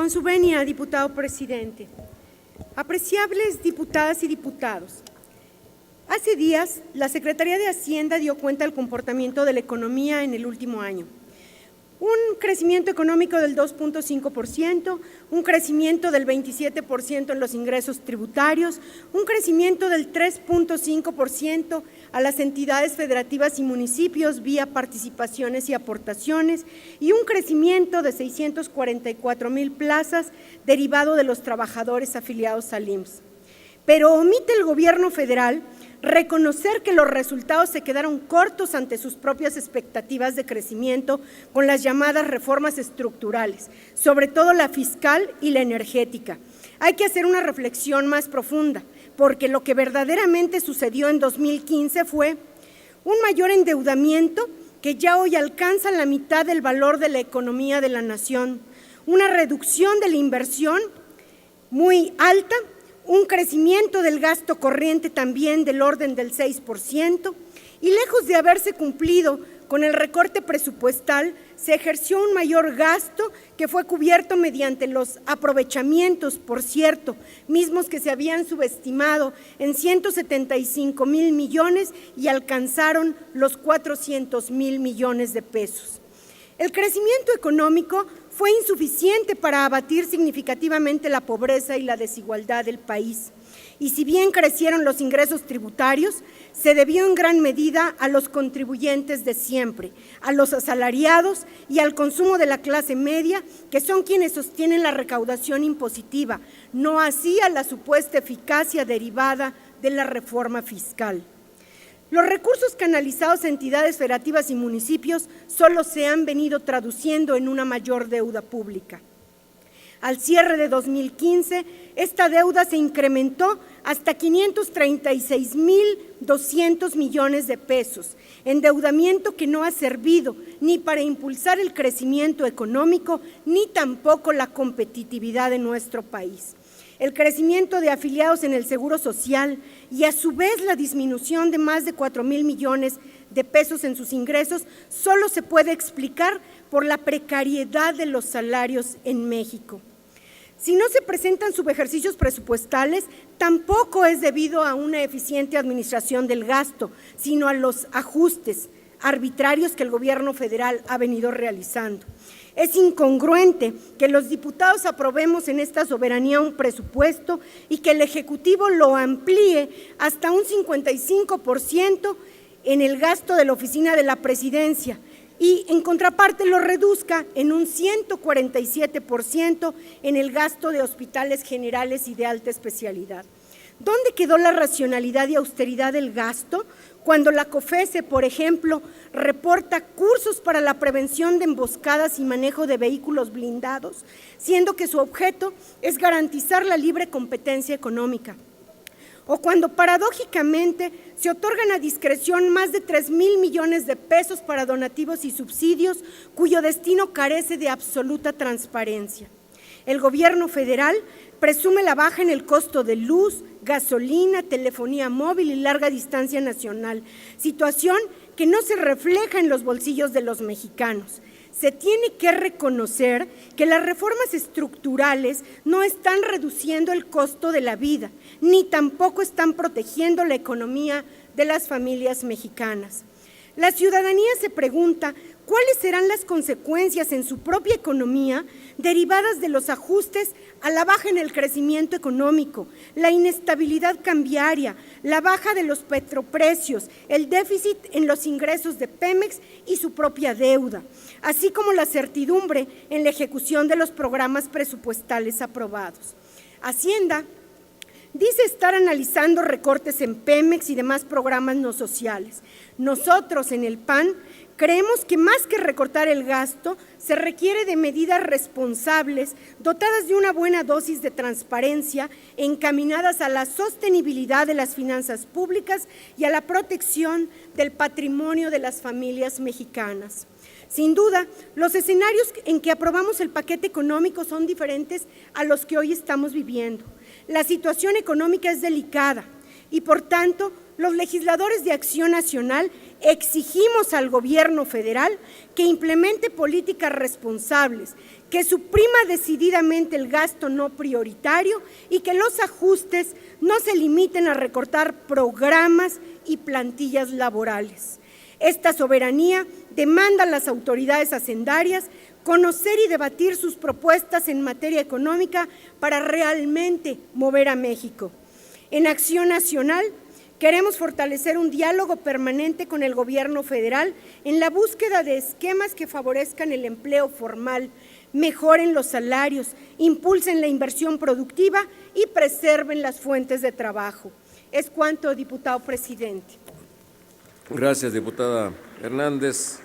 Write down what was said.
Con su venia, diputado presidente. Apreciables diputadas y diputados, hace días la Secretaría de Hacienda dio cuenta del comportamiento de la economía en el último año. Un crecimiento económico del 2.5%, un crecimiento del 27% en los ingresos tributarios, un crecimiento del 3.5% a las entidades federativas y municipios vía participaciones y aportaciones y un crecimiento de 644,000 plazas derivado de los trabajadores afiliados al IMSS. Pero omite el gobierno federal reconocer que los resultados se quedaron cortos ante sus propias expectativas de crecimiento con las llamadas reformas estructurales, sobre todo la fiscal y la energética. Hay que hacer una reflexión más profunda, porque lo que verdaderamente sucedió en 2015 fue un mayor endeudamiento que ya hoy alcanza la mitad del valor de la economía de la nación, una reducción de la inversión muy alta, un crecimiento del gasto corriente también del orden del 6%, y lejos de haberse cumplido con el recorte presupuestal, se ejerció un mayor gasto que fue cubierto mediante los aprovechamientos, por cierto, mismos que se habían subestimado en 175,000 millones y alcanzaron los 400,000 millones de pesos. El crecimiento económico fue insuficiente para abatir significativamente la pobreza y la desigualdad del país. Y si bien crecieron los ingresos tributarios, se debió en gran medida a los contribuyentes de siempre, a los asalariados y al consumo de la clase media, que son quienes sostienen la recaudación impositiva, no así a la supuesta eficacia derivada de la reforma fiscal. Los recursos canalizados a entidades federativas y municipios solo se han venido traduciendo en una mayor deuda pública. Al cierre de 2015, esta deuda se incrementó hasta 536,200 millones de pesos, endeudamiento que no ha servido ni para impulsar el crecimiento económico ni tampoco la competitividad de nuestro país. El crecimiento de afiliados en el Seguro Social y a su vez la disminución de más de 4,000 millones de pesos en sus ingresos solo se puede explicar por la precariedad de los salarios en México. Si no se presentan subejercicios presupuestales, tampoco es debido a una eficiente administración del gasto, sino a los ajustes arbitrarios que el gobierno federal ha venido realizando. Es incongruente que los diputados aprobemos en esta soberanía un presupuesto y que el Ejecutivo lo amplíe hasta un 55% en el gasto de la oficina de la Presidencia y en contraparte lo reduzca en un 147% en el gasto de hospitales generales y de alta especialidad. ¿Dónde quedó la racionalidad y austeridad del gasto cuando la COFESE, por ejemplo, reporta cursos para la prevención de emboscadas y manejo de vehículos blindados, siendo que su objeto es garantizar la libre competencia económica? O cuando paradójicamente se otorgan a discreción más de 3,000 millones de pesos para donativos y subsidios cuyo destino carece de absoluta transparencia. El gobierno federal presume la baja en el costo de luz, gasolina, telefonía móvil y larga distancia nacional, situación que no se refleja en los bolsillos de los mexicanos. Se tiene que reconocer que las reformas estructurales no están reduciendo el costo de la vida, ni tampoco están protegiendo la economía de las familias mexicanas. La ciudadanía se pregunta cuáles serán las consecuencias en su propia economía derivadas de los ajustes a la baja en el crecimiento económico, la inestabilidad cambiaria, la baja de los petroprecios, el déficit en los ingresos de Pemex y su propia deuda, así como la certidumbre en la ejecución de los programas presupuestales aprobados. Hacienda dice estar analizando recortes en Pemex y demás programas no sociales. Nosotros en el PAN creemos que más que recortar el gasto, se requiere de medidas responsables, dotadas de una buena dosis de transparencia, encaminadas a la sostenibilidad de las finanzas públicas y a la protección del patrimonio de las familias mexicanas. Sin duda, los escenarios en que aprobamos el paquete económico son diferentes a los que hoy estamos viviendo. La situación económica es delicada y, por tanto, los legisladores de Acción Nacional exigimos al gobierno federal que implemente políticas responsables, que suprima decididamente el gasto no prioritario y que los ajustes no se limiten a recortar programas y plantillas laborales. Esta soberanía demanda a las autoridades hacendarias conocer y debatir sus propuestas en materia económica para realmente mover a México. En Acción Nacional, queremos fortalecer un diálogo permanente con el Gobierno federal en la búsqueda de esquemas que favorezcan el empleo formal, mejoren los salarios, impulsen la inversión productiva y preserven las fuentes de trabajo. Es cuanto, diputado presidente. Gracias, diputada Hernández.